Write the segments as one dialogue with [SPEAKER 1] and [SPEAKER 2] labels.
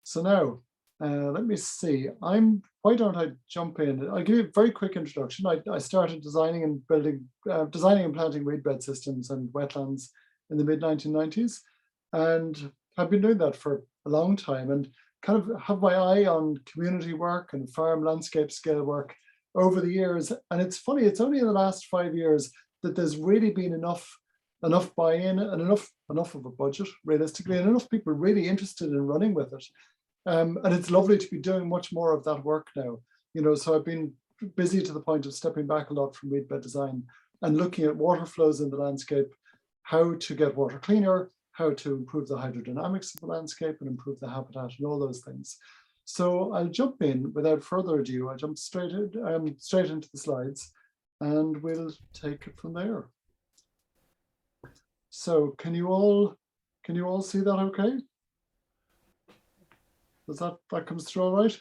[SPEAKER 1] So now, let me see. Why don't I jump in? I'll give you a very quick introduction. I started designing and planting reed bed systems and wetlands in the mid 1990s, and I've been doing that for a long time, and kind of have my eye on community work and farm landscape scale work over the years. And it's funny, it's only in the last 5 years that there's really been enough buy-in and enough of a budget, realistically, and enough people really interested in running with it. And it's lovely to be doing much more of that work now. So I've been busy to the point of stepping back a lot from reed bed design and looking at water flows in the landscape, how to get water cleaner, how to improve the hydrodynamics of the landscape and improve the habitat and all those things. So I'll jump in without further ado. I'll jump straight into the slides and we'll take it from there. So can you all see that okay? Does that comes through all right?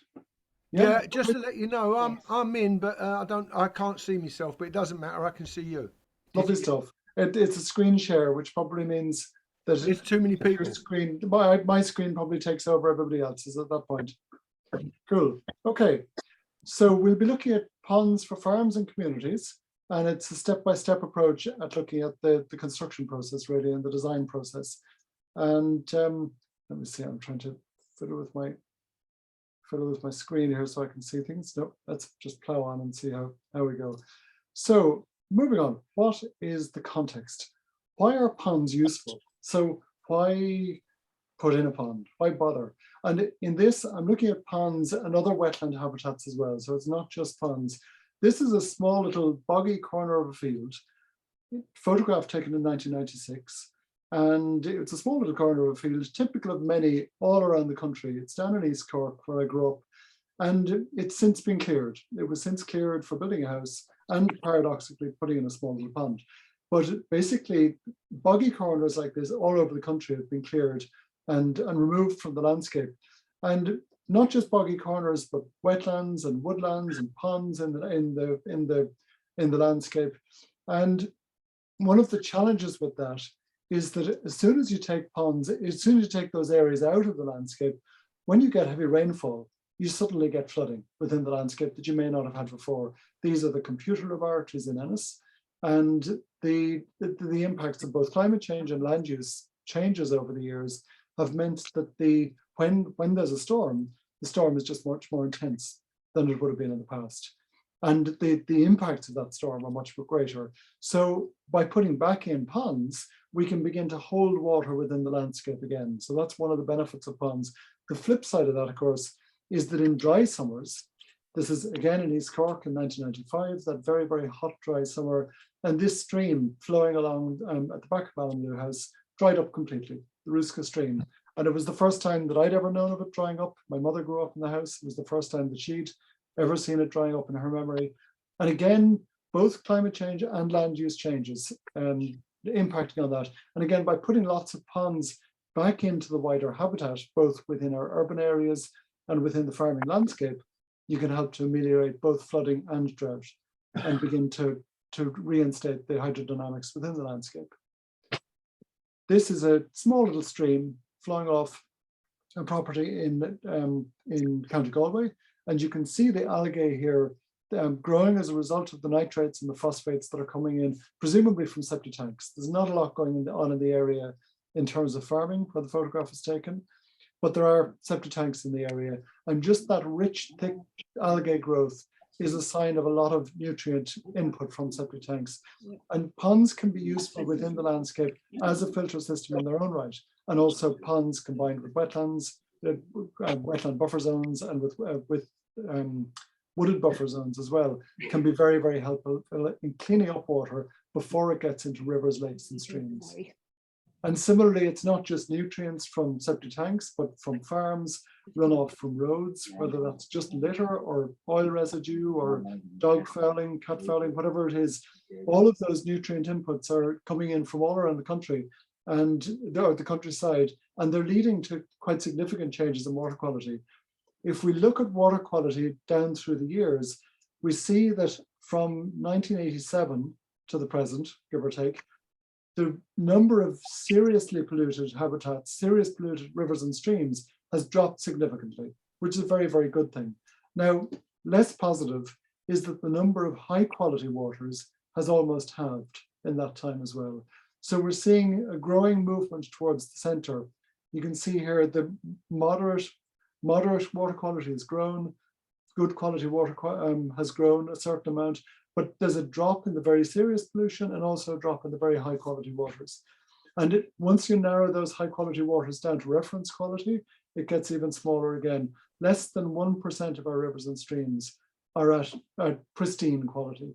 [SPEAKER 2] Yeah, just to let you know, I'm in, but I can't see myself, but it doesn't matter. I can see you.
[SPEAKER 1] Lovely stuff. It's a screen share, which probably means that
[SPEAKER 2] there's too many people.
[SPEAKER 1] Your screen, my screen probably takes over everybody else's at that point. Cool. Okay. So we'll be looking at ponds for farms and communities, and it's a step-by-step approach at looking at the construction process, really, and the design process. And let me see. I'm trying to fiddle with my screen here so I can see things. No, let's just plow on and see how we go. So moving on, what is the context? Why are ponds useful? So why put in a pond? Why bother? And in this, I'm looking at ponds and other wetland habitats as well. So it's not just ponds. This is a small little boggy corner of a field, photograph taken in 1996. And it's a small little corner of a field, typical of many all around the country. It's down in East Cork where I grew up, and it's since been cleared. It was since cleared for building a house and paradoxically putting in a small little pond. But basically, boggy corners like this all over the country have been cleared and removed from the landscape. And not just boggy corners, but wetlands and woodlands and ponds in the landscape. And one of the challenges with that is that as soon as you take ponds, as soon as you take those areas out of the landscape, when you get heavy rainfall, you suddenly get flooding within the landscape that you may not have had before. These are the computer laboratories in Ennis, and the impacts of both climate change and land use changes over the years have meant that when there's a storm, the storm is just much more intense than it would have been in the past. And the impacts of that storm are much greater. So by putting back in ponds, we can begin to hold water within the landscape again. So that's one of the benefits of ponds. The flip side of that, of course, is that in dry summers, this is again in East Cork in 1995, that very, very hot, dry summer, and this stream flowing along at the back of Ballinlough House dried up completely, the Ruska stream. And it was the first time that I'd ever known of it drying up. My mother grew up in the house. It was the first time that she'd ever seen it drying up in her memory. And again, both climate change and land use changes impacting on that. And again, by putting lots of ponds back into the wider habitat, both within our urban areas and within the farming landscape, you can help to ameliorate both flooding and drought and begin to reinstate the hydrodynamics within the landscape. This is a small little stream flowing off a property in County Galway. And you can see the algae here growing as a result of the nitrates and the phosphates that are coming in, presumably from septic tanks. There's not a lot going on in the area in terms of farming where the photograph is taken, but there are septic tanks in the area. And just that rich, thick algae growth is a sign of a lot of nutrient input from septic tanks. And ponds can be useful within the landscape as a filter system in their own right. And also ponds combined with wetlands, wetland buffer zones, and with wooded buffer zones as well, can be very, very helpful in cleaning up water before it gets into rivers, lakes, and streams. And similarly, it's not just nutrients from septic tanks, but from farms, runoff from roads, whether that's just litter or oil residue or dog fouling, cat fouling, whatever it is. All of those nutrient inputs are coming in from all around the country and the countryside, and they're leading to quite significant changes in water quality. If we look at water quality down through the years, we see that from 1987 to the present, give or take, the number of seriously polluted habitats, serious polluted rivers and streams has dropped significantly, which is a very, very good thing. Now, less positive is that the number of high quality waters has almost halved in that time as well. So we're seeing a growing movement towards the center. You can see here the moderate water quality has grown, good quality water has grown a certain amount, but there's a drop in the very serious pollution and also a drop in the very high quality waters. And once you narrow those high quality waters down to reference quality, it gets even smaller again. Less than 1% of our rivers and streams are at pristine quality,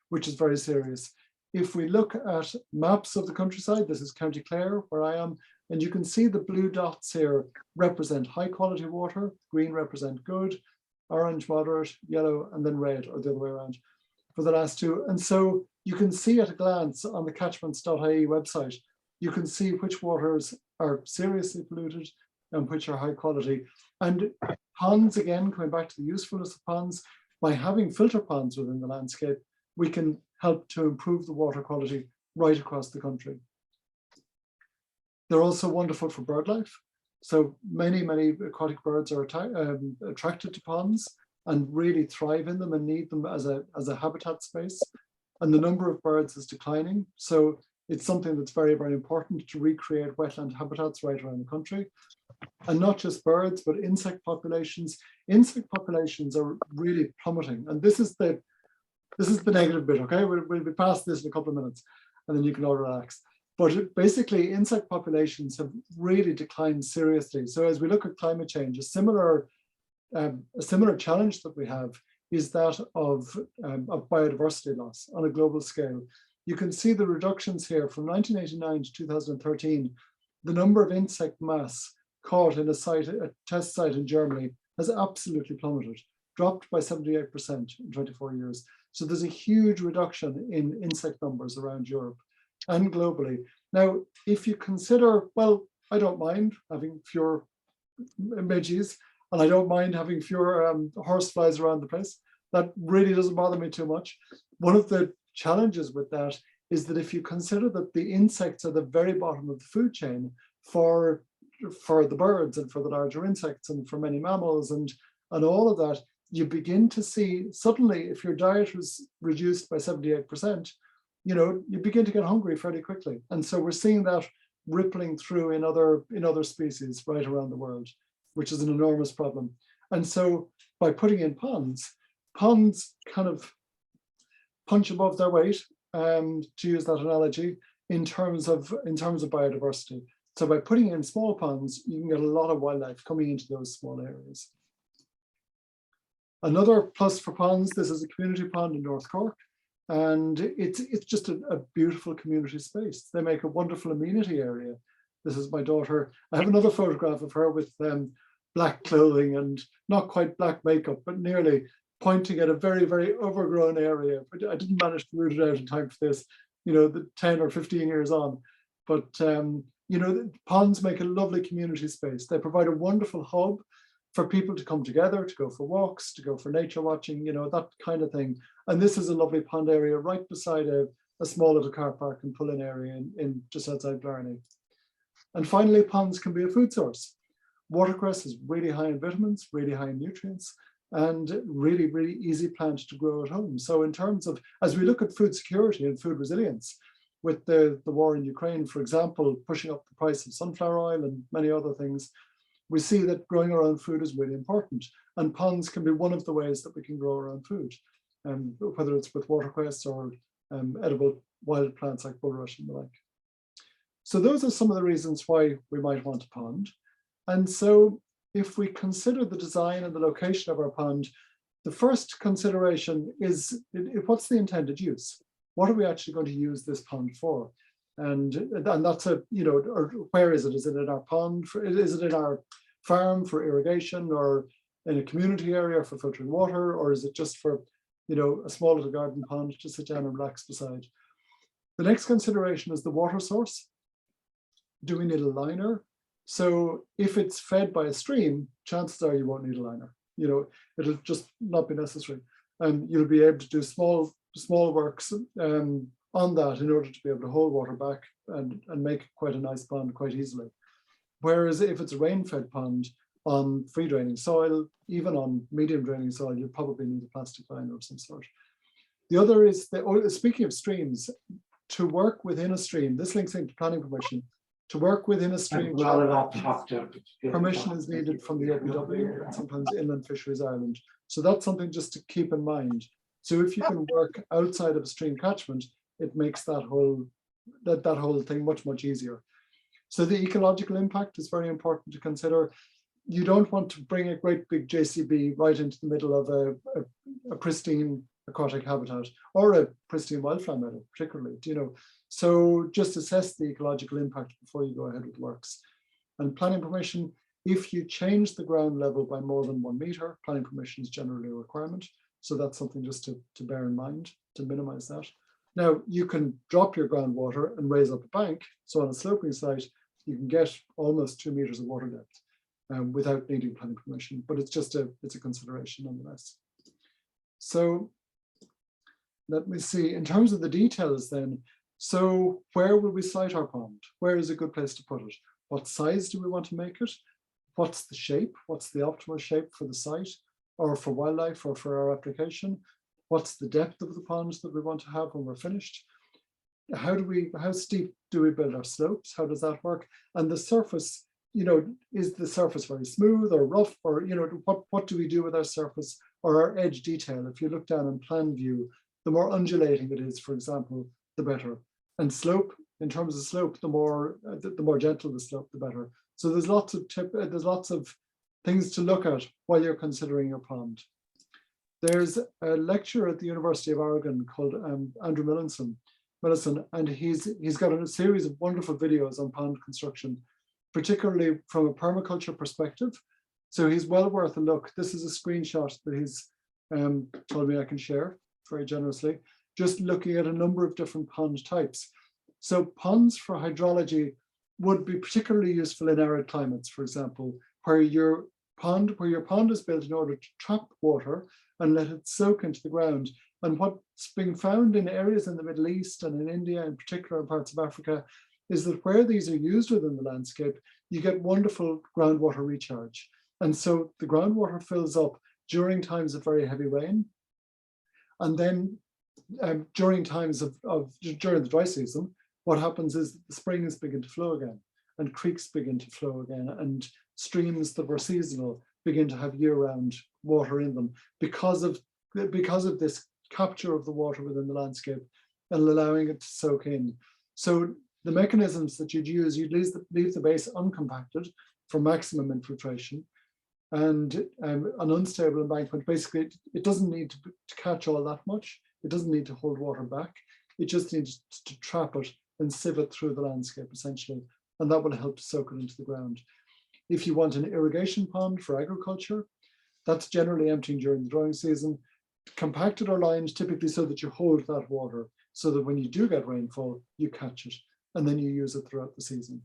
[SPEAKER 1] which is very serious. If we look at maps of the countryside, this is County Clare, where I am, and you can see the blue dots here represent high quality water, green represent good, orange moderate, yellow, and then red, or the other way around for the last two. And so you can see at a glance on the catchments.ie website, you can see which waters are seriously polluted and which are high quality. And ponds, again, coming back to the usefulness of ponds, by having filter ponds within the landscape, we can help to improve the water quality right across the country. They're also wonderful for bird life. So many aquatic birds are attracted to ponds and really thrive in them and need them as a habitat space. And the number of birds is declining. So it's something that's very, very important to recreate wetland habitats right around the country. And not just birds, but insect populations. Insect populations are really plummeting. And this is the negative bit, okay? We'll be past this in a couple of minutes and then you can all relax. But basically, insect populations have really declined seriously. So as we look at climate change, a similar challenge that we have is that of biodiversity loss on a global scale. You can see the reductions here from 1989 to 2013. The number of insect mass caught in a test site in Germany has absolutely plummeted, dropped by 78% in 24 years. So there's a huge reduction in insect numbers around Europe and globally. Now, if you consider, well, I don't mind having fewer midges, and I don't mind having fewer horseflies around the place. That really doesn't bother me too much. One of the challenges with that is that if you consider that the insects are the very bottom of the food chain for the birds and for the larger insects and for many mammals and all of that, you begin to see suddenly, if your diet was reduced by 78%, you begin to get hungry fairly quickly. And so we're seeing that rippling through in other species right around the world, which is an enormous problem. And so by putting in ponds kind of punch above their weight, to use that analogy, in terms of biodiversity. So by putting in small ponds, you can get a lot of wildlife coming into those small areas. Another plus for ponds, this is a community pond in North Cork. And it's just a beautiful community space. They make a wonderful amenity area. This is my daughter. I have another photograph of her with black clothing and not quite black makeup, but nearly, pointing at a very, very overgrown area. But I didn't manage to root it out in time for this, the 10 or 15 years on. But, ponds make a lovely community space. They provide a wonderful hub for people to come together, to go for walks, to go for nature watching, that kind of thing. And this is a lovely pond area right beside a small little car park and pull-in area in just outside Blarney. And finally, ponds can be a food source. Watercress is really high in vitamins, really high in nutrients, and really, really easy plant to grow at home. So in terms of, as we look at food security and food resilience, with the war in Ukraine, for example, pushing up the price of sunflower oil and many other things, we see that growing our own food is really important. And ponds can be one of the ways that we can grow our own food, whether it's with watercress or edible wild plants like bulrush and the like. So those are some of the reasons why we might want a pond. And so if we consider the design and the location of our pond, the first consideration is what's the intended use? What are we actually going to use this pond for? And that's or where is it? Is it in our pond? Is it in our farm for irrigation, or in a community area for filtering water? Or is it just for, a small little garden pond to sit down and relax beside? The next consideration is the water source. Do we need a liner? So if it's fed by a stream, chances are you won't need a liner. It'll just not be necessary. And you'll be able to do small works on that in order to be able to hold water back and make quite a nice pond quite easily. Whereas if it's a rain-fed pond on free draining soil, even on medium draining soil, you probably need a plastic liner of some sort. The other is, speaking of streams, to work within a stream, this links into planning permission. To work within a stream, permission is needed from the OPW and sometimes Inland Fisheries Ireland. So that's something just to keep in mind. So if you can work outside of a stream catchment, it makes that whole thing much easier. So the ecological impact is very important to consider. You don't want to bring a great big JCB right into the middle of a pristine aquatic habitat or a pristine wildflower meadow, particularly, you know. So just assess the ecological impact before you go ahead with works. And planning permission, if you change the ground level by more than 1 meter, planning permission is generally a requirement. So that's something just to bear in mind to minimize that. Now, you can drop your groundwater and raise up a bank. So on a sloping site, you can get almost 2 meters of water depth without needing planning permission, but it's a consideration nonetheless. So let me see, in terms of the details then, so where will we site our pond? Where is a good place to put it? What size do we want to make it? What's the shape? What's the optimal shape for the site or for wildlife or for our application? What's the depth of the ponds that we want to have when we're finished? How steep do we build our slopes? How does that work? And the surface, you know, is the surface very smooth or rough, or, you know, what do we do with our surface or our edge detail? If you look down in plan view, the more undulating it is, for example, the better. And slope, in terms of slope, the more gentle the slope, the better. So there's lots of things to look at while you're considering your pond. There's a lecturer at the University of Oregon called Andrew Millison, and he's got a series of wonderful videos on pond construction, particularly from a permaculture perspective. So he's well worth a look. This is a screenshot that he's told me I can share very generously, just looking at a number of different pond types. So ponds for hydrology would be particularly useful in arid climates, for example, where your pond is built in order to trap water and let it soak into the ground. And what's being found in areas in the Middle East and in India, in particular in parts of Africa, is that where these are used within the landscape, you get wonderful groundwater recharge. And so the groundwater fills up during times of very heavy rain. And then during times during the dry season, what happens is the springs begin to flow again, and creeks begin to flow again, and streams that were seasonal begin to have year-round water in them because of this capture of the water within the landscape and allowing it to soak in. So the mechanisms that you'd use, you'd leave the base uncompacted for maximum infiltration, and an unstable embankment. Basically, it doesn't need to catch all that much. It doesn't need to hold water back. It just needs to trap it and sieve it through the landscape, essentially, and that will help to soak it into the ground. If you want an irrigation pond for agriculture, that's generally emptying during the drying season, compacted or lined typically so that you hold that water, so that when you do get rainfall, you catch it, and then you use it throughout the season.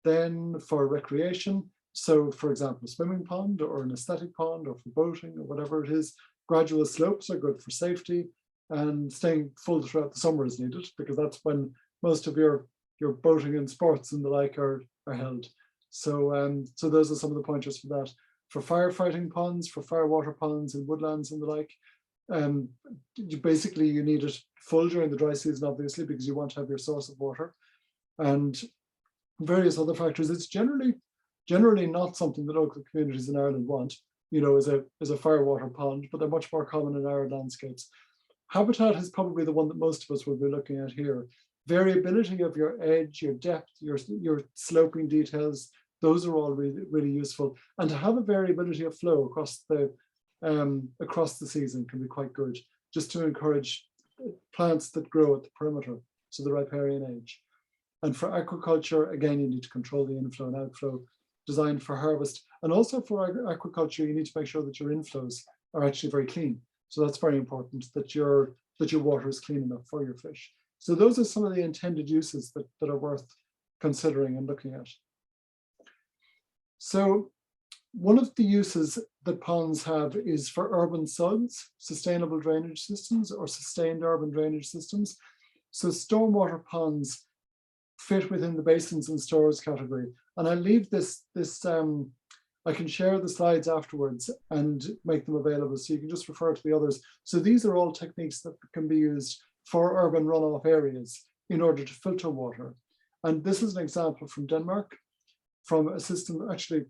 [SPEAKER 1] Then for recreation, so for example, a swimming pond or an aesthetic pond or for boating or whatever it is, gradual slopes are good for safety, and staying full throughout the summer is needed because that's when most of your boating and sports and the like are held. So so those are some of the pointers for that. For firefighting ponds, for firewater ponds and woodlands and the like, basically you need it full during the dry season, obviously, because you want to have your source of water, and various other factors. It's generally not something that local communities in Ireland want, you know, as a firewater pond, but they're much more common in arid landscapes. Habitat is probably the one that most of us will be looking at here. Variability of your edge, your depth, your sloping details, those are all really, really useful. And to have a variability of flow across the season can be quite good, just to encourage plants that grow at the perimeter, so the riparian age. And for aquaculture, again, you need to control the inflow and outflow, designed for harvest. And also for aquaculture, you need to make sure that your inflows are actually very clean. So that's very important, that your water is clean enough for your fish. So those are some of the intended uses that are worth considering and looking at. So one of the uses that ponds have is for urban SUDs, sustainable drainage systems, or sustained urban drainage systems. So stormwater ponds fit within the basins and stores category. And I'll leave this, I can share the slides afterwards and make them available, so you can just refer to the others. So these are all techniques that can be used for urban runoff areas in order to filter water. And this is an example from Denmark, from a system, actually,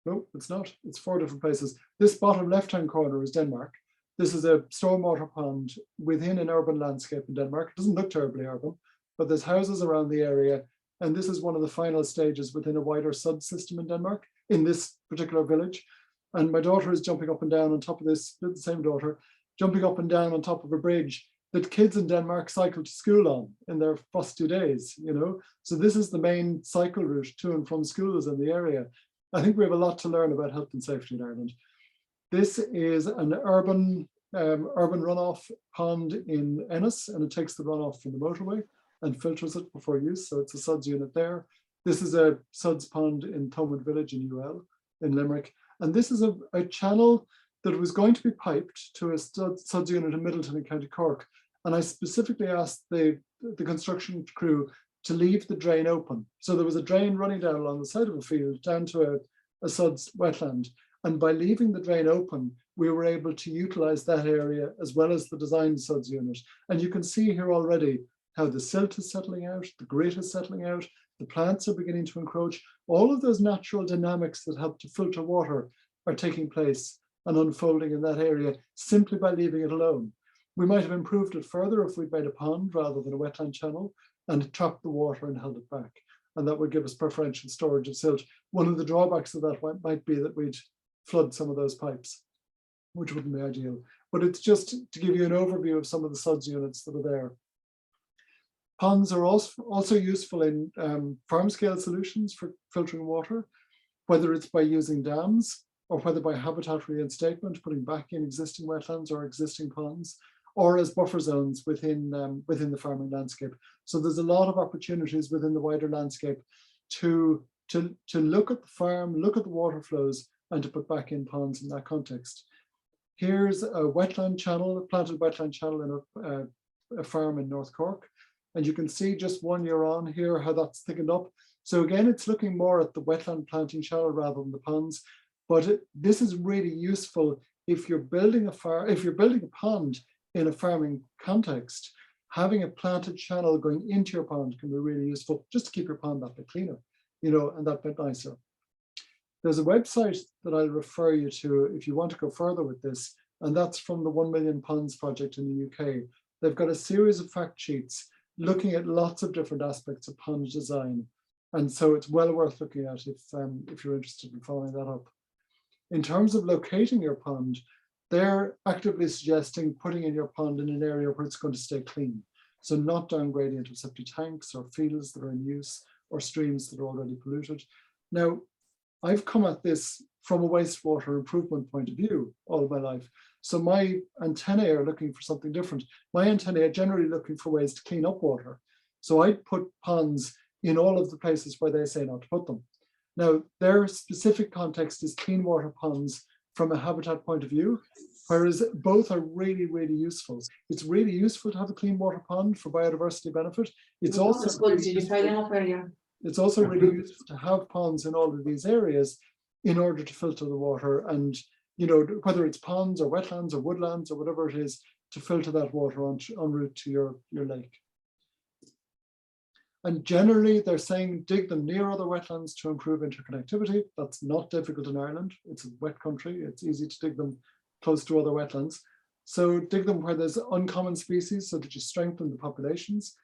[SPEAKER 1] no, it's not, it's 4 different places. This bottom left-hand corner is Denmark. This is a stormwater pond within an urban landscape in Denmark. It doesn't look terribly urban, but there's houses around the area. And this is one of the final stages within a wider sud system in Denmark, in this particular village. And my daughter is jumping up and down on top of this, the same daughter, jumping up and down on top of a bridge that kids in Denmark cycle to school on in their first 2 days, you know. So this is the main cycle route to and from schools in the area. I think we have a lot to learn about health and safety in Ireland. This is an urban runoff pond in Ennis, and it takes the runoff from the motorway and filters it before use. So it's a SUDS unit there. This is a SUDS pond in Thomond Village in UL in Limerick. And this is a channel that was going to be piped to a SUDS unit in Middleton in County Cork. And I specifically asked the construction crew to leave the drain open. So there was a drain running down along the side of a field down to a SUDS wetland. And by leaving the drain open, we were able to utilize that area as well as the designed SUDS unit. And you can see here already how the silt is settling out, the grit is settling out, the plants are beginning to encroach. All of those natural dynamics that help to filter water are taking place and unfolding in that area simply by leaving it alone. We might have improved it further if we'd made a pond rather than a wetland channel and trapped the water and held it back. And that would give us preferential storage of silt. One of the drawbacks of that might be that we'd flood some of those pipes, which wouldn't be ideal. But it's just to give you an overview of some of the SUDS units that are there. Ponds are also useful in farm scale solutions for filtering water, whether it's by using dams or whether by habitat reinstatement, putting back in existing wetlands or existing ponds, or as buffer zones within the farming landscape. So there's a lot of opportunities within the wider landscape to look at the farm, look at the water flows, and to put back in ponds in that context. Here's a wetland channel, a planted wetland channel in a farm in North Cork. And you can see just 1 year on here how that's thickened up. So again, it's looking more at the wetland planting channel rather than the ponds. But this is really useful if you're building a pond in a farming context. Having a planted channel going into your pond can be really useful just to keep your pond that bit cleaner, you know, and that bit nicer. There's a website that I'll refer you to if you want to go further with this, and that's from the 1 Million Ponds project in the UK. They've got a series of fact sheets looking at lots of different aspects of pond design. And so it's well worth looking at if you're interested in following that up. In terms of locating your pond, they're actively suggesting putting in your pond in an area where it's going to stay clean. So not down gradient of septic tanks or fields that are in use or streams that are already polluted. Now, I've come at this from a wastewater improvement point of view all of my life. So my antennae are looking for something different. My antennae are generally looking for ways to clean up water. So I put ponds in all of the places where they say not to put them. Now, their specific context is clean water ponds from a habitat point of view, whereas both are really, really useful. It's really useful to have a clean water pond for biodiversity benefit. It's also really useful to have ponds in all of these areas in order to filter the water, and you know, whether it's ponds or wetlands or woodlands or whatever it is, to filter that water en route to your lake. And generally they're saying dig them near other wetlands to improve interconnectivity. That's not difficult in Ireland. It's a wet country. It's easy to dig them close to other wetlands. So dig them where there's uncommon species so that you strengthen the populations.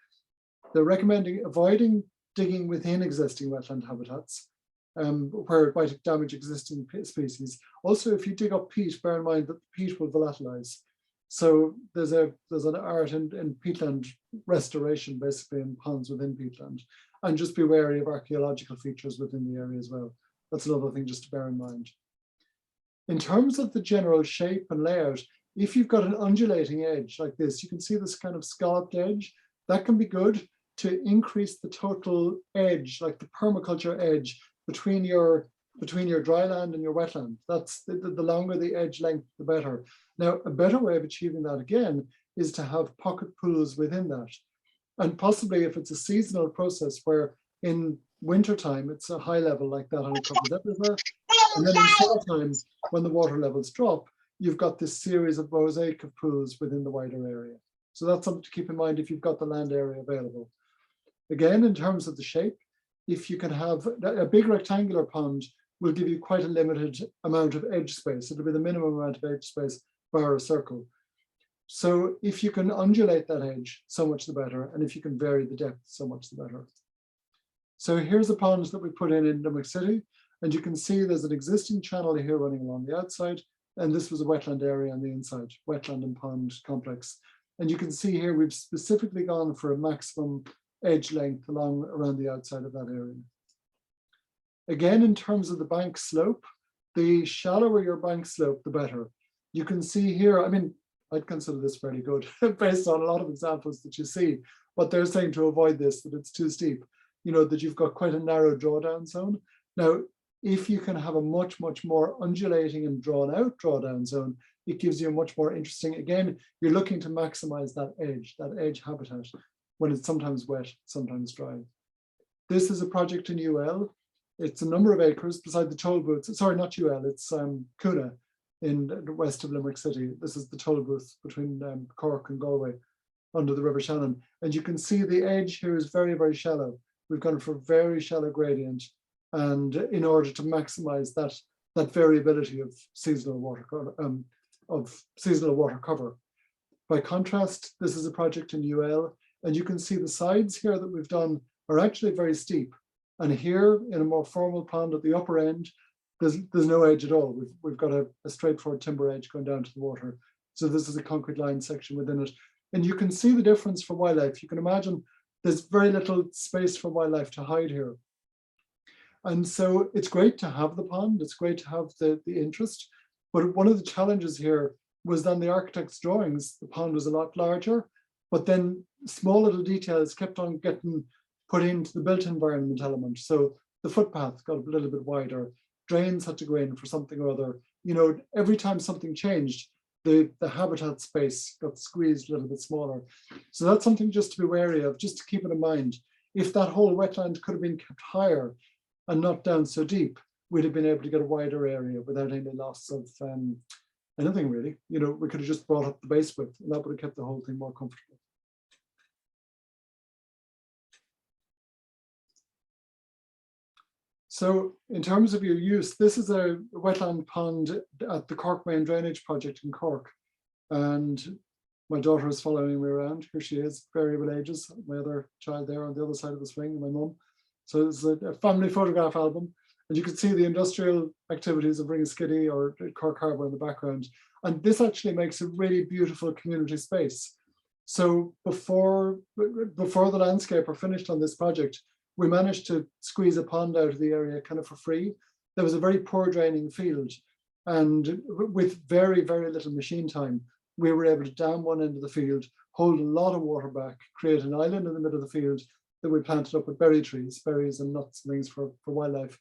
[SPEAKER 1] They're recommending avoiding digging within existing wetland habitats where it might damage existing species. Also, if you dig up peat, bear in mind that peat will volatilize. So there's an art in peatland restoration, basically in ponds within peatland, and just be wary of archaeological features within the area as well. That's another thing just to bear in mind. In terms of the general shape and layout, if you've got an undulating edge like this, you can see this kind of scalloped edge, that can be good to increase the total edge, like the permaculture edge between your dry land and your wetland. That's the longer the edge length, the better. Now, a better way of achieving that again is to have pocket pools within that. And possibly if it's a seasonal process where in wintertime, it's a high level like that and it covers everywhere. And then in summertime, when the water levels drop, you've got this series of mosaic of pools within the wider area. So that's something to keep in mind if you've got the land area available. Again, in terms of the shape, if you can have a big rectangular pond will give you quite a limited amount of edge space. It'll be the minimum amount of edge space bar a circle. So if you can undulate that edge, so much the better. And if you can vary the depth, so much the better. So here's a pond that we put in Limerick City. And you can see there's an existing channel here running along the outside. And this was a wetland area on the inside, wetland and pond complex. And you can see here, we've specifically gone for a maximum edge length around the outside of that area. Again, in terms of the bank slope, the shallower your bank slope, the better. You can see here, I mean, I'd consider this fairly good based on a lot of examples that you see, but they're saying to avoid this, that it's too steep, you know, that you've got quite a narrow drawdown zone. Now, if you can have a much, much more undulating and drawn out drawdown zone, it gives you a much more interesting, again, you're looking to maximize that edge habitat when it's sometimes wet, sometimes dry. This is a project in UL. It's a number of acres beside the toll booths. Sorry, not UL, it's Cuna in the west of Limerick City. This is the toll booth between Cork and Galway under the River Shannon. And you can see the edge here is very, very shallow. We've gone for very shallow gradient, and in order to maximize that variability of seasonal water cover. By contrast, this is a project in UL, and you can see the sides here that we've done are actually very steep. And here in a more formal pond at the upper end, there's no edge at all. We've got a straightforward timber edge going down to the water. So this is a concrete line section within it. And you can see the difference for wildlife. You can imagine there's very little space for wildlife to hide here. And so it's great to have the pond. It's great to have the interest. But one of the challenges here was on the architect's drawings, the pond was a lot larger, but then small little details kept on getting put into the built environment element. So the footpath got a little bit wider, drains had to go in for something or other. You know, every time something changed, the habitat space got squeezed a little bit smaller. So that's something just to be wary of, just to keep it in mind. If that whole wetland could have been kept higher and not down so deep, we'd have been able to get a wider area without any loss of anything really. You know, we could have just brought up the base width, and that would have kept the whole thing more comfortable. So in terms of your use, this is a wetland pond at the Cork Main Drainage Project in Cork. And my daughter is following me around. Here she is, variable ages. My other child there on the other side of the swing, my mum. So it's a family photograph album. And you can see the industrial activities of Ringaskiddy or Cork Harbour in the background. And this actually makes a really beautiful community space. So before the landscaper finished on this project, we managed to squeeze a pond out of the area kind of for free. There was a very poor draining field. And with very, very little machine time, we were able to dam one end of the field, hold a lot of water back, create an island in the middle of the field that we planted up with berry trees, berries and nuts and things for wildlife.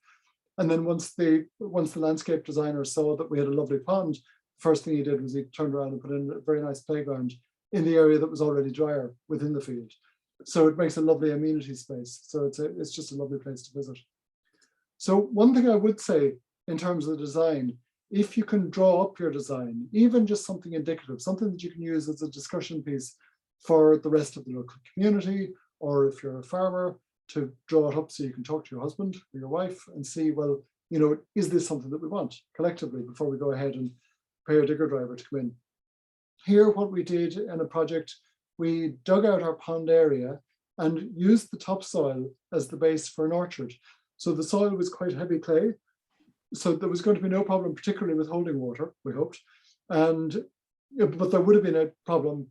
[SPEAKER 1] And then once the landscape designer saw that we had a lovely pond, the first thing he did was he turned around and put in a very nice playground in the area that was already drier within the field. So it makes a lovely amenity space. So it's just a lovely place to visit. So one thing I would say in terms of the design, if you can draw up your design, even just something indicative, something that you can use as a discussion piece for the rest of the local community, or if you're a farmer, to draw it up so you can talk to your husband or your wife and see, well, you know, is this something that we want collectively before we go ahead and pay a digger driver to come in? Here, what we did in a project, we dug out our pond area and used the topsoil as the base for an orchard. So the soil was quite heavy clay. So there was going to be no problem, particularly with holding water, we hoped. But there would have been a problem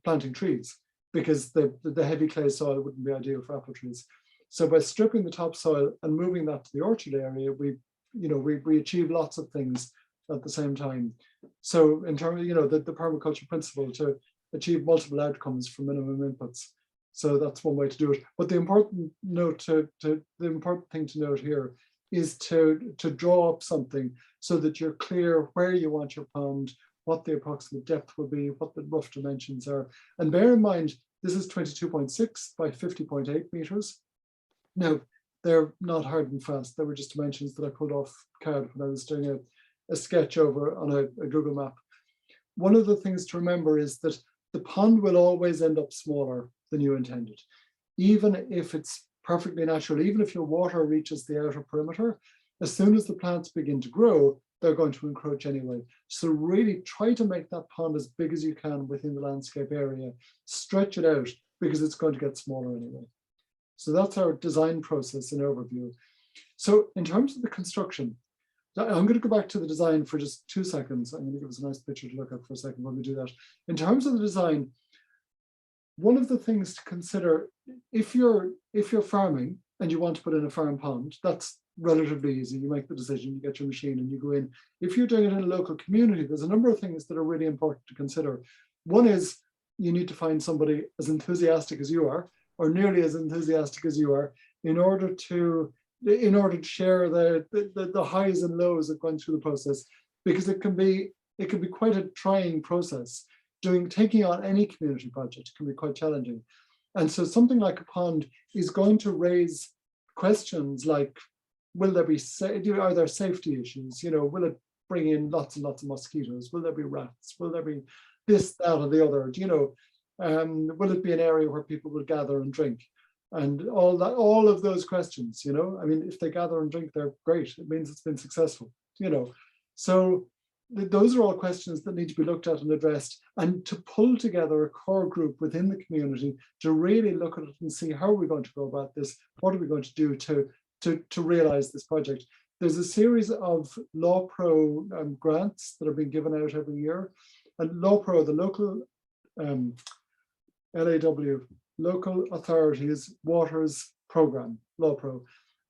[SPEAKER 1] planting trees because the heavy clay soil wouldn't be ideal for apple trees. So by stripping the topsoil and moving that to the orchard area, we achieved lots of things at the same time. So in terms of, the permaculture principle to achieve multiple outcomes for minimum inputs. So that's one way to do it. But the important thing to note here is to draw up something so that you're clear where you want your pond, what the approximate depth will be, what the rough dimensions are. And bear in mind, this is 22.6 by 50.8 meters. Now, They're not hard and fast. They were just dimensions that I pulled off card when I was doing a sketch over on a Google map. One of the things to remember is that the pond will always end up smaller than you intended. Even if it's perfectly natural, even if your water reaches the outer perimeter, as soon as the plants begin to grow, they're going to encroach anyway. So really try to make that pond as big as you can within the landscape area. Stretch it out because it's going to get smaller anyway. So that's our design process in overview. So in terms of the construction, I'm going to go back to the design for just 2 seconds. I'm going to give us a nice picture to look at for a second when we do that. In terms of the design, one of the things to consider, if you're farming and you want to put in a farm pond, that's relatively easy. You make the decision, you get your machine and you go in. If you're doing it in a local community, there's a number of things that are really important to consider. One is you need to find somebody as enthusiastic as you are, or nearly as enthusiastic as you are, in order to share the highs and lows of going through the process, because it can be quite a trying process. Taking on any community project can be quite challenging. And so something like a pond is going to raise questions like, are there safety issues? Will it bring in lots and lots of mosquitoes? Will there be rats? Will there be this, that, or the other? Will it be an area where people will gather and drink? And all of those questions, I mean, if they gather and drink, they're great. It means it's been successful, So those are all questions that need to be looked at and addressed, and to pull together a core group within the community to really look at it and see how are we going to go about this? What are we going to do to realize this project? There's a series of LawPro grants that are being given out every year. And LawPro, the local LAW, Local Authorities Waters Program, LawPro.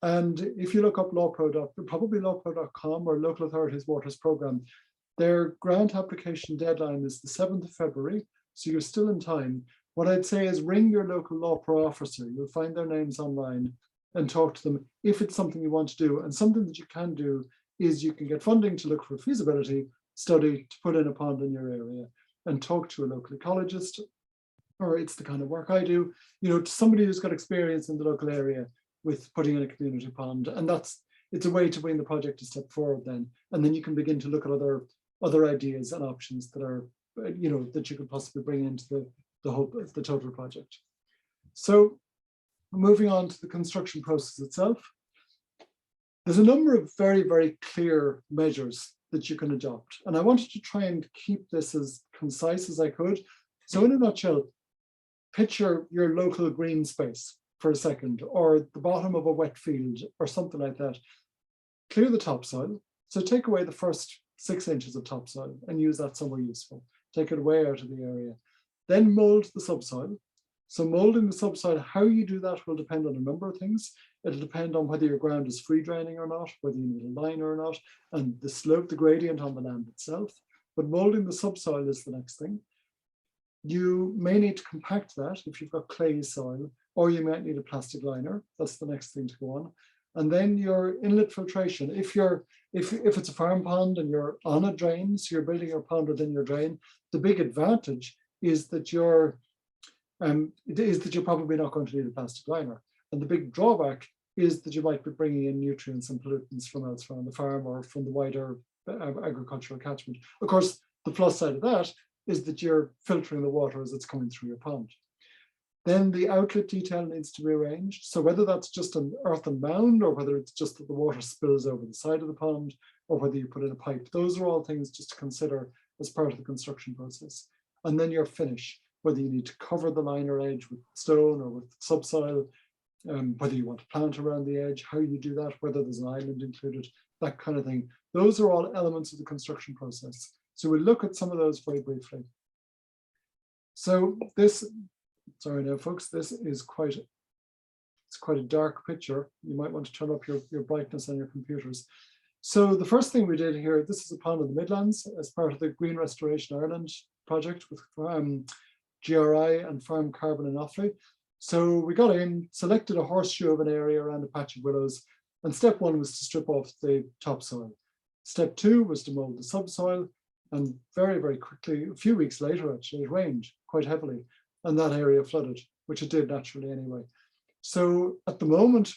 [SPEAKER 1] And if you look up probably lawpro.com or Local Authorities Waters Program, their grant application deadline is the 7th of February, so you're still in time. What I'd say is ring your local LawPro officer. You'll find their names online and talk to them if it's something you want to do. And something that you can do is you can get funding to look for a feasibility study to put in a pond in your area and talk to a local ecologist, or it's the kind of work I do, to somebody who's got experience in the local area with putting in a community pond. And it's a way to bring the project a step forward then. And then you can begin to look at other ideas and options that are, that you could possibly bring into the total project. So moving on to the construction process itself, there's a number of very, very clear measures that you can adopt. And I wanted to try and keep this as concise as I could. So in a nutshell, picture your local green space for a second, or the bottom of a wet field or something like that. Clear the topsoil. So take away the first 6 inches of topsoil and use that somewhere useful. Take it away out of the area. Then mold the subsoil. So molding the subsoil, how you do that will depend on a number of things. It'll depend on whether your ground is free draining or not, whether you need a liner or not, and the slope, the gradient on the land itself. But molding the subsoil is the next thing. You may need to compact that if you've got clay soil, or you might need a plastic liner. That's the next thing to go on. And then your inlet filtration. If it's a farm pond and you're on a drain, so you're building your pond within your drain, the big advantage is that you're probably not going to need a plastic liner. And the big drawback is that you might be bringing in nutrients and pollutants from elsewhere on the farm or from the wider agricultural catchment. Of course, the plus side of that is that you're filtering the water as it's coming through your pond. Then the outlet detail needs to be arranged. So whether that's just an earthen mound, or whether it's just that the water spills over the side of the pond, or whether you put in a pipe, those are all things just to consider as part of the construction process. And then your finish, whether you need to cover the liner edge with stone or with subsoil, whether you want to plant around the edge, how you do that, whether there's an island included, that kind of thing. Those are all elements of the construction process. So we'll look at some of those very briefly. So this, sorry now folks, this is quite a dark picture. You might want to turn up your brightness on your computers. So the first thing we did here, this is a pond in the Midlands as part of the Green Restoration Ireland project with GRI and Farm Carbon in Offaly. So we got in, selected a horseshoe of an area around a patch of willows, and step one was to strip off the topsoil. Step two was to mold the subsoil, and very, very quickly, a few weeks later actually, it rained quite heavily, and that area flooded, which it did naturally anyway. So at the moment,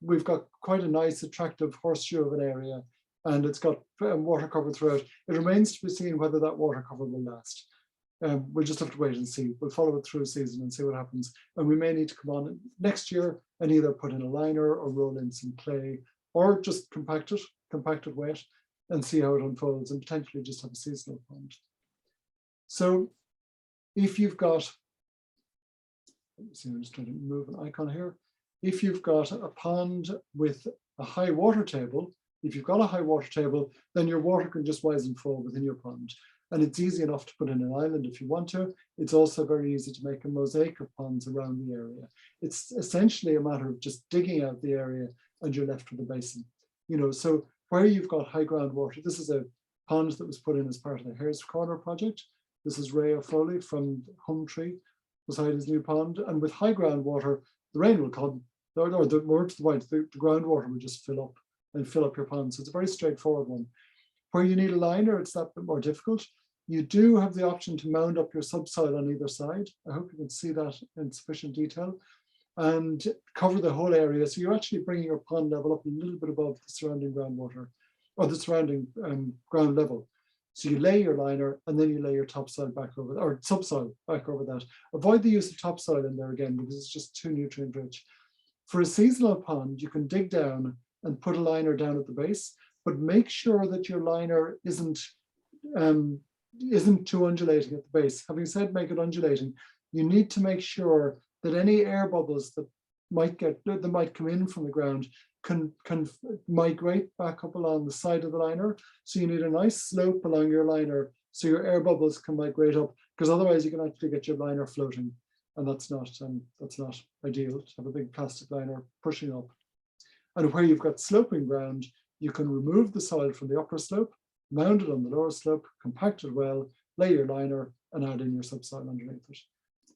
[SPEAKER 1] we've got quite a nice, attractive horseshoe of an area, and it's got water cover throughout. It remains to be seen whether that water cover will last. We'll just have to wait and see. We'll follow it through a season and see what happens. And we may need to come on next year and either put in a liner or roll in some clay, or just compact it wet, and see how it unfolds, and potentially just have a seasonal pond. So if you've got, let me see, I'm just trying to move an icon here. If you've got a pond with a high water table, then your water can just rise and fall within your pond. And it's easy enough to put in an island if you want to. It's also very easy to make a mosaic of ponds around the area. It's essentially a matter of just digging out the area and you're left with a basin. So where you've got high groundwater, this is a pond that was put in as part of the Hare's Corner project. This is Ray O'Foley from Humtree beside his new pond. And with high groundwater, the rain will come, or the more to the point, the groundwater will just fill up your pond. So it's a very straightforward one. Where you need a liner, it's that bit more difficult. You do have the option to mound up your subsoil on either side. I hope you can see that in sufficient detail, and cover the whole area. So you're actually bringing your pond level up a little bit above the surrounding groundwater, or the surrounding ground level. So you lay your liner and then you lay your topsoil back over, or subsoil back over that. Avoid the use of topsoil in there again, because it's just too nutrient rich. For a seasonal pond, you can dig down and put a liner down at the base, but make sure that your liner isn't too undulating at the base. Having said make it undulating, you need to make sure that any air bubbles that might come in from the ground can migrate back up along the side of the liner. So you need a nice slope along your liner so your air bubbles can migrate up, because otherwise you can actually get your liner floating, and that's not ideal to have a big plastic liner pushing up. And where you've got sloping ground, you can remove the soil from the upper slope, mound it on the lower slope, compact it well, lay your liner, and add in your subsoil underneath it.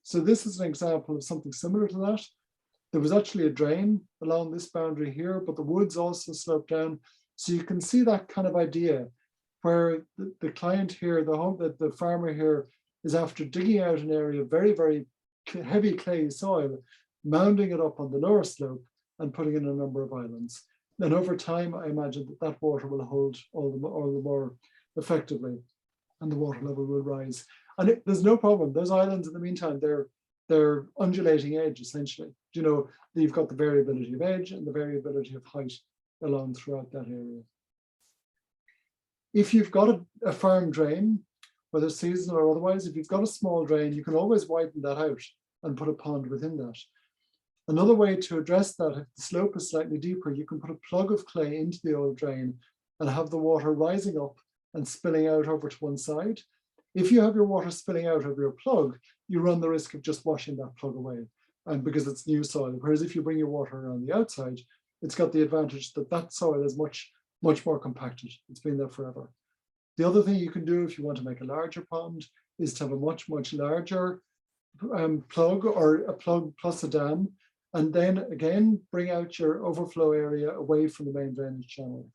[SPEAKER 1] So this is an example of something similar to that. There was actually a drain along this boundary here, but the woods also slope down. So you can see that kind of idea where the client here, the farmer here, is after digging out an area of very, very heavy clay soil, mounding it up on the lower slope and putting in a number of islands. And over time, I imagine that water will hold all the more effectively, and the water level will rise. And there's no problem. Those islands, in the meantime, they're undulating edge, essentially. You've got the variability of edge and the variability of height along throughout that area. If you've got a farm drain, whether seasonal or otherwise, if you've got a small drain, you can always widen that out and put a pond within that. Another way to address that, if the slope is slightly deeper, you can put a plug of clay into the old drain and have the water rising up and spilling out over to one side. If you have your water spilling out of your plug, you run the risk of just washing that plug away, and because it's new soil. Whereas if you bring your water around the outside, it's got the advantage that that soil is much more compacted. It's been there forever. The other thing you can do if you want to make a larger pond is to have a much larger plug, or a plug plus a dam, and then again bring out your overflow area away from the main drainage channel.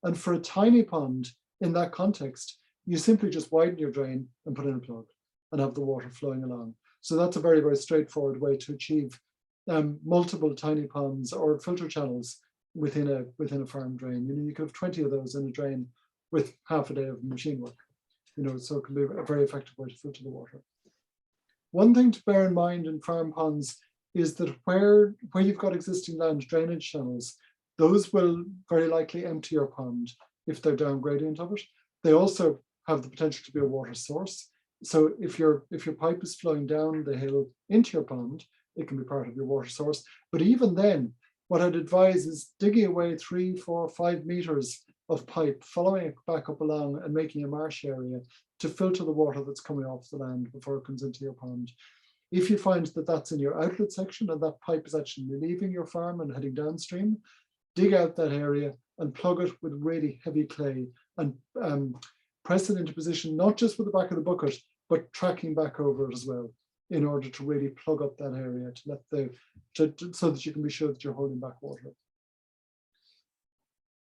[SPEAKER 1] And for a tiny pond in that context, you simply just widen your drain and put in a plug and have the water flowing along. So that's a very, very straightforward way to achieve multiple tiny ponds or filter channels within a farm drain. You could have 20 of those in a drain with half a day of machine work. So it can be a very effective way to filter the water. One thing to bear in mind in farm ponds is that where you've got existing land drainage channels, those will very likely empty your pond if they're down gradient of it. They also have the potential to be a water source. So if your pipe is flowing down the hill into your pond, it can be part of your water source. But even then, what I'd advise is digging away 3, 4, 5 meters of pipe, following it back up along and making a marsh area to filter the water that's coming off the land before it comes into your pond. If you find that that's in your outlet section and that pipe is actually leaving your farm and heading downstream, dig out that area and plug it with really heavy clay and press it into position, not just with the back of the bucket, but tracking back over it as well, in order to really plug up that area so that you can be sure that you're holding back water.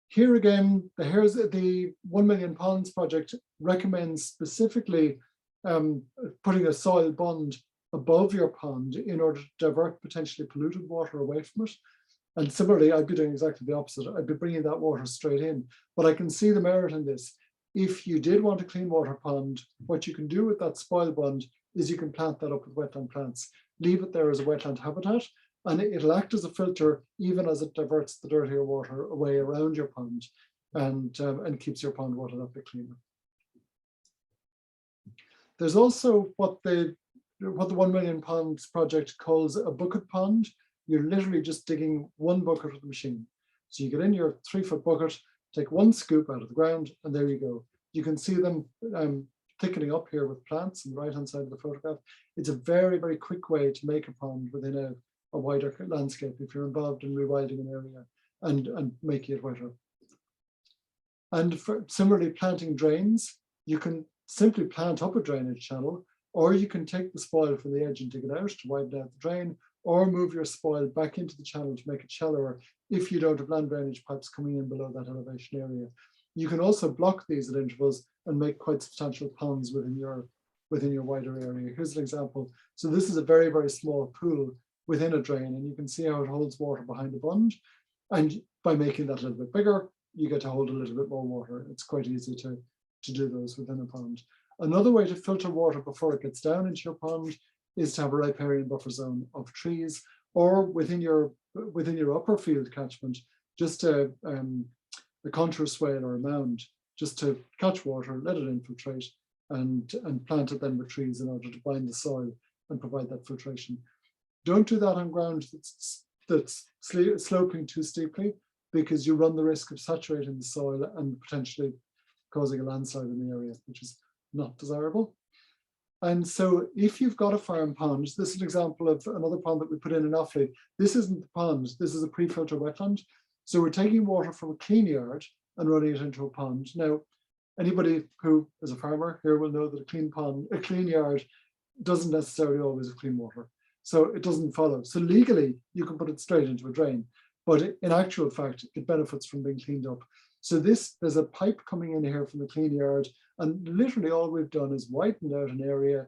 [SPEAKER 1] Here again, the 1 Million Ponds project recommends specifically putting a soil bund above your pond in order to divert potentially polluted water away from it. And similarly, I'd be doing exactly the opposite. I'd be bringing that water straight in. But I can see the merit in this. If you did want a clean water pond, what you can do with that spoil bund is you can plant that up with wetland plants. Leave it there as a wetland habitat, and it'll act as a filter even as it diverts the dirtier water away around your pond and keeps your pond water that bit cleaner. There's also what the 1 Million Ponds project calls a bucket pond. You're literally just digging one bucket with the machine. So you get in your 3-foot bucket, take one scoop out of the ground, and there you go. You can see them thickening up here with plants on the right-hand side of the photograph. It's a very, very quick way to make a pond within a wider landscape if you're involved in rewilding an area and making it wetter. And similarly, planting drains, you can simply plant up a drainage channel, or you can take the spoil from the edge and dig it out to widen out the drain, or move your spoil back into the channel to make it shallower if you don't have land drainage pipes coming in below that elevation area. You can also block these at intervals and make quite substantial ponds within your wider area. Here's an example. So this is a very, very small pool within a drain, and you can see how it holds water behind the bund. And by making that a little bit bigger, you get to hold a little bit more water. It's quite easy to do those within a pond. Another way to filter water before it gets down into your pond is to have a riparian buffer zone of trees, or within your upper field catchment, just a contour swale or a mound, just to catch water, let it infiltrate, and plant it then with trees in order to bind the soil and provide that filtration. Don't do that on ground that's sloping too steeply, because you run the risk of saturating the soil and potentially causing a landslide in the area, which is not desirable. And so if you've got a farm pond, this is an example of another pond that we put in Offaly. This isn't the pond, this is a pre-filter wetland. So we're taking water from a clean yard and running it into a pond. Now, anybody who is a farmer here will know that a clean yard doesn't necessarily always have clean water. So it doesn't follow. So legally, you can put it straight into a drain, but in actual fact, it benefits from being cleaned up. So there's a pipe coming in here from the clean yard, and literally all we've done is widened out an area.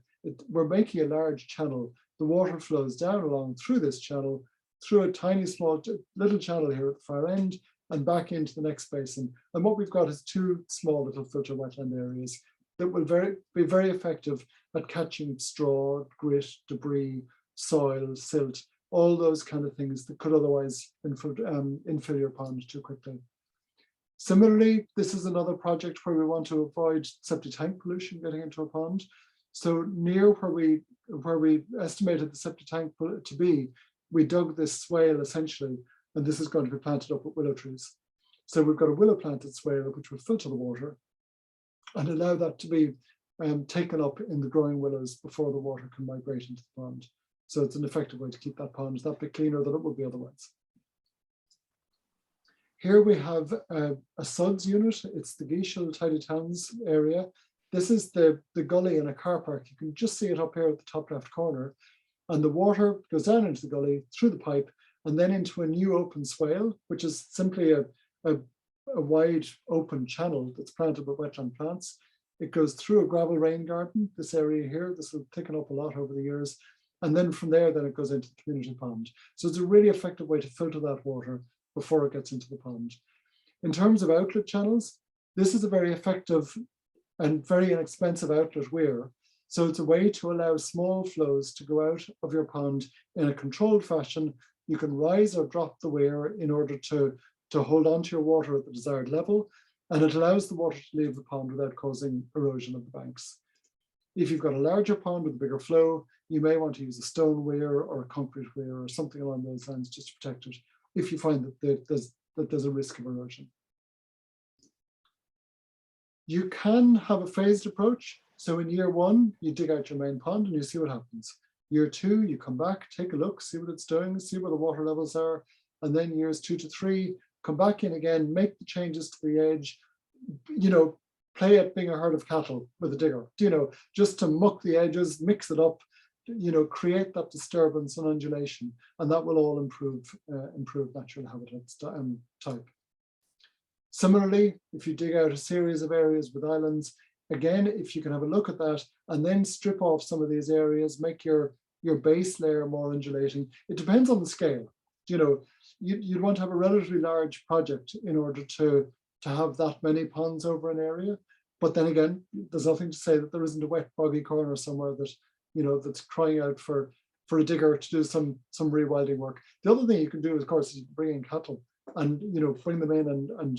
[SPEAKER 1] We're making a large channel. The water flows down along through this channel, through a tiny, small, little channel here at the far end, and back into the next basin. And what we've got is 2 small little filter wetland areas that will be very effective at catching straw, grit, debris, soil, silt, all those kind of things that could otherwise infill your pond too quickly. Similarly, this is another project where we want to avoid septic tank pollution getting into a pond. So near where we estimated the septic tank to be, we dug this swale essentially, and this is going to be planted up with willow trees. So we've got a willow planted swale which will filter the water and allow that to be taken up in the growing willows before the water can migrate into the pond. So it's an effective way to keep that pond that bit cleaner than it would be otherwise. Here we have a SUDS unit. It's the Geishel Tidy Towns area. This is the gully in a car park. You can just see it up here at the top left corner. And the water goes down into the gully, through the pipe, and then into a new open swale, which is simply a wide open channel that's planted with wetland plants. It goes through a gravel rain garden, this area here. This will thicken up a lot over the years. And then from there, then it goes into the community pond. So it's a really effective way to filter that water before it gets into the pond. In terms of outlet channels, this is a very effective and very inexpensive outlet weir. So it's a way to allow small flows to go out of your pond in a controlled fashion. You can rise or drop the weir in order to hold on to your water at the desired level, and it allows the water to leave the pond without causing erosion of the banks. If you've got a larger pond with a bigger flow, you may want to use a stone weir or a concrete weir or something along those lines just to protect it, if you find that there's a risk of erosion. You can have a phased approach. So in year 1, you dig out your main pond and you see what happens. Year 2, you come back, take a look, see what it's doing, see where the water levels are. And then years 2 to 3, come back in again, make the changes to the edge, play at being a herd of cattle with a digger, just to muck the edges, mix it up, create that disturbance and undulation, and that will all improve natural habitats type. Similarly, if you dig out a series of areas with islands, again, if you can have a look at that and then strip off some of these areas, make your base layer more undulating. It depends on the scale. You know, you'd want to have a relatively large project in order to have that many ponds over an area. But then again, there's nothing to say that there isn't a wet, boggy corner somewhere that, you know, that's crying out for a digger to do some rewilding work. The other thing you can do, of course, is bring in cattle and, you know, bring them in and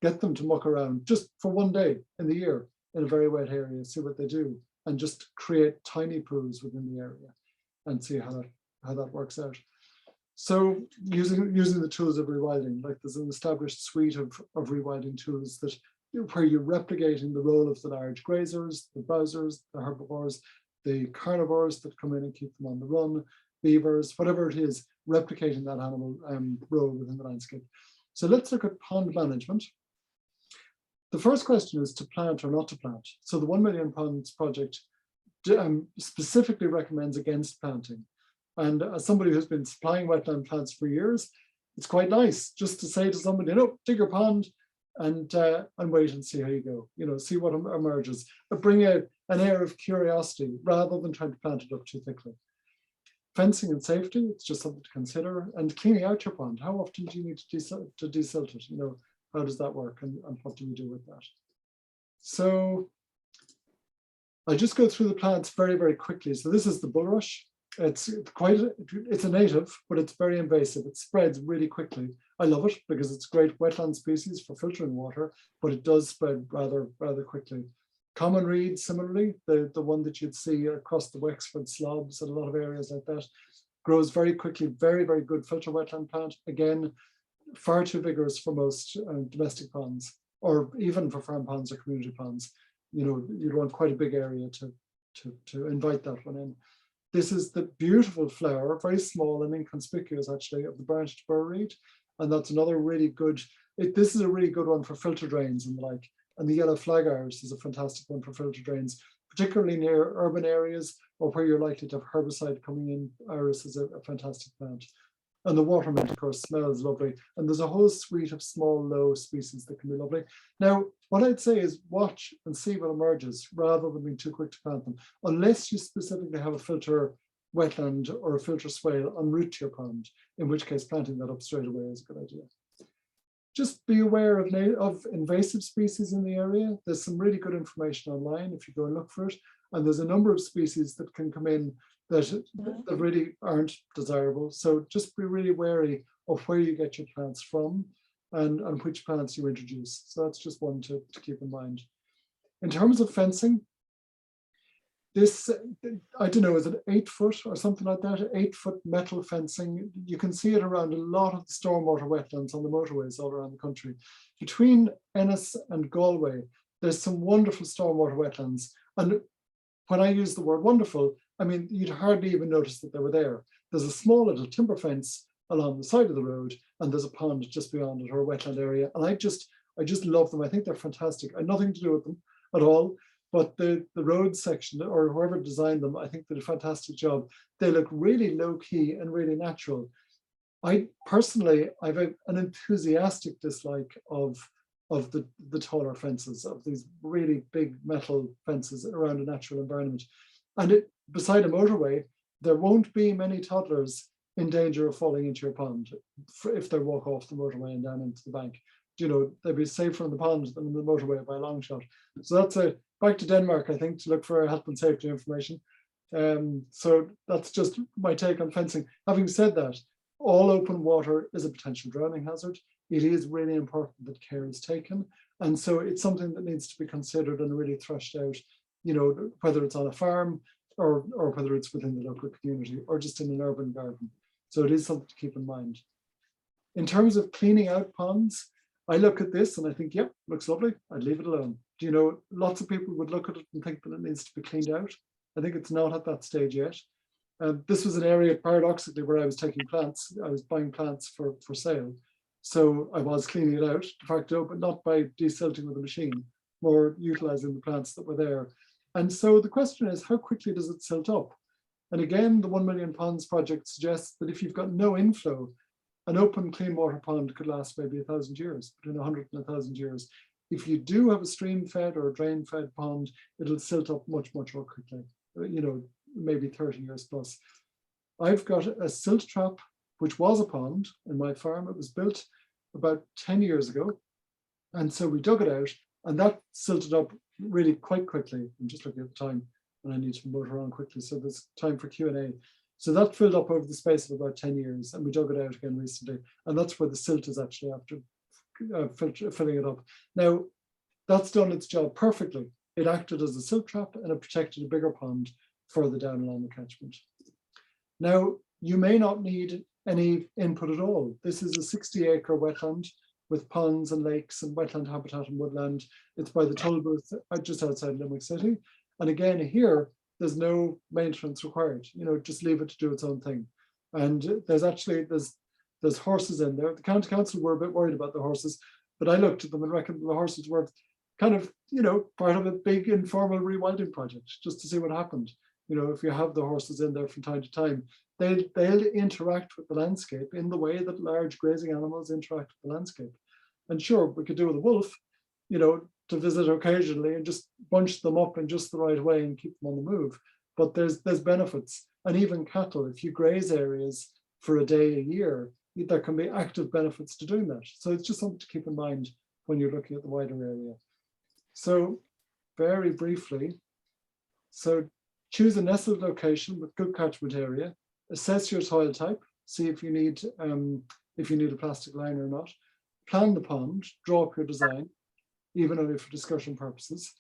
[SPEAKER 1] get them to muck around just for one day in the year in a very wet area, see what they do, and just create tiny pools within the area and see how that works out. So using the tools of rewilding, like there's an established suite of rewilding tools that where you're replicating the role of the large grazers, the browsers, the herbivores, the carnivores that come in and keep them on the run, beavers, whatever it is, replicating that animal role within the landscape. So let's look at pond management. The first question is to plant or not to plant. So the 1 Million Ponds Project specifically recommends against planting. And as somebody who's been supplying wetland plants for years, it's quite nice just to say to somebody, you know, dig your pond and wait and see how you go, you know, see what emerges. But bring an air of curiosity rather than trying to plant it up too thickly. Fencing and safety, it's just something to consider. And cleaning out your pond. How often do you need to desilt it? You know, how does that work and what do we do with that? So I'll just go through the plants very, very quickly. So this is the bulrush. It's a native, but it's very invasive. It spreads really quickly. I love it because it's a great wetland species for filtering water, but it does spread rather quickly. Common reed, similarly, the one that you'd see across the Wexford slopes and a lot of areas like that, grows very quickly, very, very good filter wetland plant. Again, far too vigorous for most domestic ponds, or even for farm ponds or community ponds. You know, you'd want quite a big area to invite that one in. This is the beautiful flower, very small and inconspicuous actually, of the branched burr reed. And that's another really good, this is a really good one for filter drains and the like. And the yellow flag iris is a fantastic one for filter drains, particularly near urban areas or where you're likely to have herbicide coming in. Iris is a fantastic plant. And the watermint, of course, smells lovely. And there's a whole suite of small, low species that can be lovely. Now, what I'd say is watch and see what emerges rather than being too quick to plant them, unless you specifically have a filter wetland or a filter swale en route to your pond, in which case planting that up straight away is a good idea. Just be aware of invasive species in the area. There's some really good information online if you go and look for it. And there's a number of species that can come in that really aren't desirable. So just be really wary of where you get your plants from and which plants you introduce. So that's just one to keep in mind. In terms of fencing, this, I don't know, is it 8 foot or something like that? 8 foot metal fencing. You can see it around a lot of the stormwater wetlands on the motorways all around the country. Between Ennis and Galway, there's some wonderful stormwater wetlands. And when I use the word wonderful, I mean, you'd hardly even notice that they were there. There's a small little timber fence along the side of the road, and there's a pond just beyond it, or a wetland area. And I just love them. I think they're fantastic. I have nothing to do with them at all, but the road section or whoever designed them, I think did a fantastic job. They look really low key and really natural. I personally, I have an enthusiastic dislike of the taller fences, of these really big metal fences around a natural environment. And beside a motorway, there won't be many toddlers in danger of falling into your pond if they walk off the motorway and down into the bank. You know, they'd be safer in the pond than in the motorway by a long shot. So that's back to Denmark, I think, to look for health and safety information. So that's just my take on fencing. Having said that, all open water is a potential drowning hazard. It is really important that care is taken. And so it's something that needs to be considered and really thrashed out, you know, whether it's on a farm or whether it's within the local community or just in an urban garden. So it is something to keep in mind. In terms of cleaning out ponds, I look at this and I think, yep, looks lovely. I'd leave it alone. Do you know, lots of people would look at it and think that it needs to be cleaned out. I think it's not at that stage yet. This was an area, paradoxically, where I was taking plants. I was buying plants for sale. So I was cleaning it out, de facto, but not by desilting with a machine, more utilizing the plants that were there. And so the question is, how quickly does it silt up? And again, the 1 Million Ponds Project suggests that if you've got no inflow, an open clean water pond could last maybe 1,000 years, between 100 and 1,000 years. If you do have a stream fed or a drain fed pond, it'll silt up much, much more quickly, you know, maybe 30 years plus. I've got a silt trap which was a pond in my farm. It was built about 10 years ago. And so we dug it out, and that silted up really quite quickly. I'm just looking at the time, and I need to motor on quickly, so there's time for Q&A. So that filled up over the space of about 10 years, and we dug it out again recently. And that's where the silt is actually after filling it up. Now, that's done its job perfectly. It acted as a silt trap, and it protected a bigger pond further down along the catchment. Now, you may not need any input at all. This is a 60-acre wetland with ponds and lakes and wetland habitat and woodland. It's by the Tullbooth, just outside Limerick City. And again, here, there's no maintenance required. You know, just leave it to do its own thing. And there's horses in there. The county council were a bit worried about the horses, but I looked at them and reckoned the horses were kind of, you know, part of a big informal rewilding project, just to see what happened. You know, if you have the horses in there from time to time, they'll interact with the landscape in the way that large grazing animals interact with the landscape. And sure, we could do with a wolf, you know, to visit occasionally and just bunch them up in just the right way and keep them on the move. But there's benefits. And even cattle, if you graze areas for a day a year, there can be active benefits to doing that. So it's just something to keep in mind when you're looking at the wider area. So very briefly, so choose a nestled location with good catchment area, assess your soil type, see if you need a plastic liner or not, plan the pond, draw up your design, even only for discussion purposes,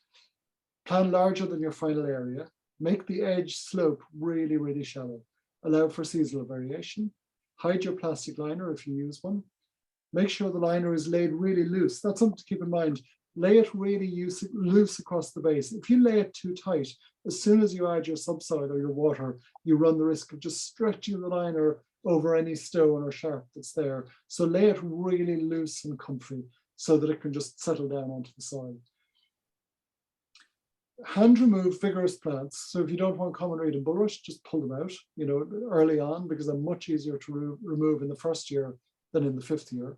[SPEAKER 1] plan larger than your final area, make the edge slope really, really shallow, allow for seasonal variation, hide your plastic liner if you use one, make sure the liner is laid really loose. That's something to keep in mind. Lay it really loose across the base. If you lay it too tight, as soon as you add your subsoil or your water, you run the risk of just stretching the liner over any stone or sharp that's there. So lay it really loose and comfy so that it can just settle down onto the soil. Hand remove vigorous plants. So if you don't want common reed and bulrush, just pull them out, you know, early on, because they're much easier to remove in the first year than in the 5th year.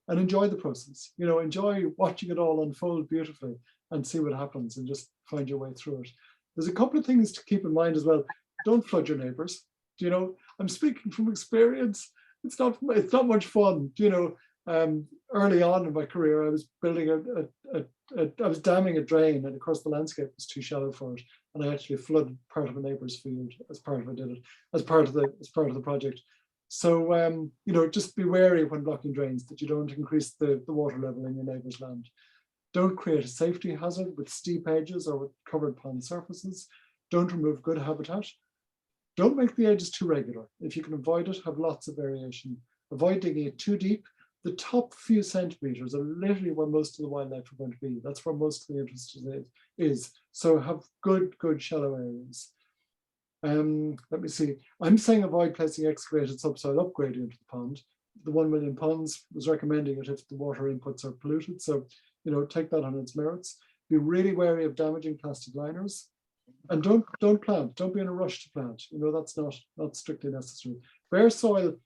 [SPEAKER 1] And enjoy the process, you know, enjoy watching it all unfold beautifully and see what happens and just find your way through it. There's a couple of things to keep in mind as well. Don't flood your neighbors. You know, I'm speaking from experience. It's not much fun. You know, early on in my career, I was building I was damming a drain, and of course the landscape was too shallow for it, and I actually flooded part of a neighbor's field as part of the project. So, you know, just be wary when blocking drains that you don't increase the water level in your neighbour's land. Don't create a safety hazard with steep edges or with covered pond surfaces. Don't remove good habitat. Don't make the edges too regular. If you can avoid it, have lots of variation. Avoid digging it too deep. The top few centimeters are literally where most of the wildlife are going to be. That's where most of the interest is. So have good shallow areas. Let me see. I'm saying avoid placing excavated subsoil upgrade into the pond. The 1 Million Ponds was recommending it if the water inputs are polluted. So, you know, take that on its merits. Be really wary of damaging plastic liners, and don't plant. Don't be in a rush to plant. You know, that's not strictly necessary. Bare soil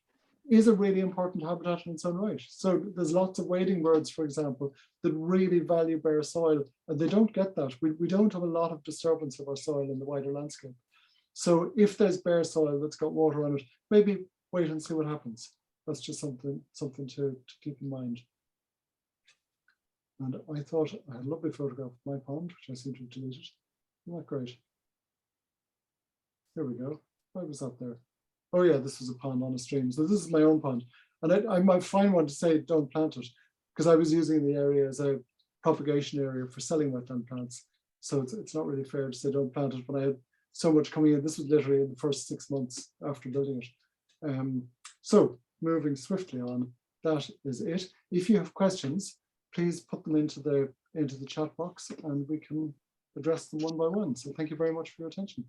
[SPEAKER 1] is a really important habitat in its own right. So there's lots of wading birds, for example, that really value bare soil, and they don't get that. We don't have a lot of disturbance of our soil in the wider landscape. So if there's bare soil that's got water on it, maybe wait and see what happens. That's just something to keep in mind. And I thought I had a lovely photograph of my pond, which I seem to have deleted. Isn't that great? Here we go. Why was that there? Oh yeah, this was a pond on a stream. So this is my own pond. And I might find one to say don't plant it, because I was using the area as a propagation area for selling wetland plants. So it's not really fair to say don't plant it when I had so much coming in. This was literally in the first 6 months after building it. So moving swiftly on, that is it. If you have questions, please put them into the chat box and we can address them one by one. So thank you very much for your attention.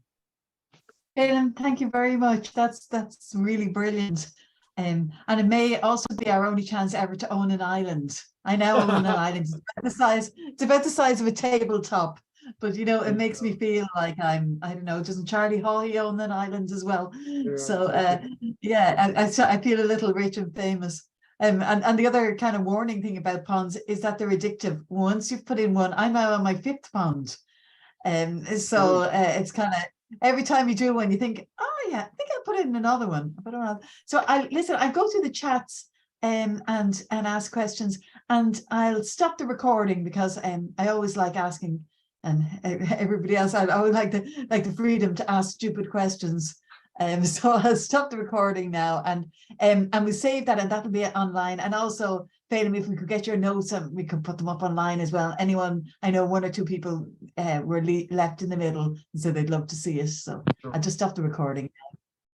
[SPEAKER 3] Féidhlilm, thank you very much. That's really brilliant. And it may also be our only chance ever to own an island. I now own an island. It's about the size of a tabletop. But, you know, it makes me feel like I don't know, doesn't Charlie Haughey own an island as well? Yeah, so, yeah, I feel a little rich and famous. And the other kind of warning thing about ponds is that they're addictive. Once you've put in one, I'm now on my 5th pond. So it's kind of, every time you do one, you think, oh, Oh yeah, I think I'll put it in another one. So I go through the chats and ask questions, and I'll stop the recording because I always like asking, and everybody else, I always like the freedom to ask stupid questions. So I'll stop the recording now, and we save that, and that'll be online. And also, Féidhlilm, if we could get your notes, we could put them up online as well. Anyone, I know 1 or 2 people were left in the middle, so they'd love to see it. So
[SPEAKER 1] Sure.
[SPEAKER 3] I'll just stop the recording.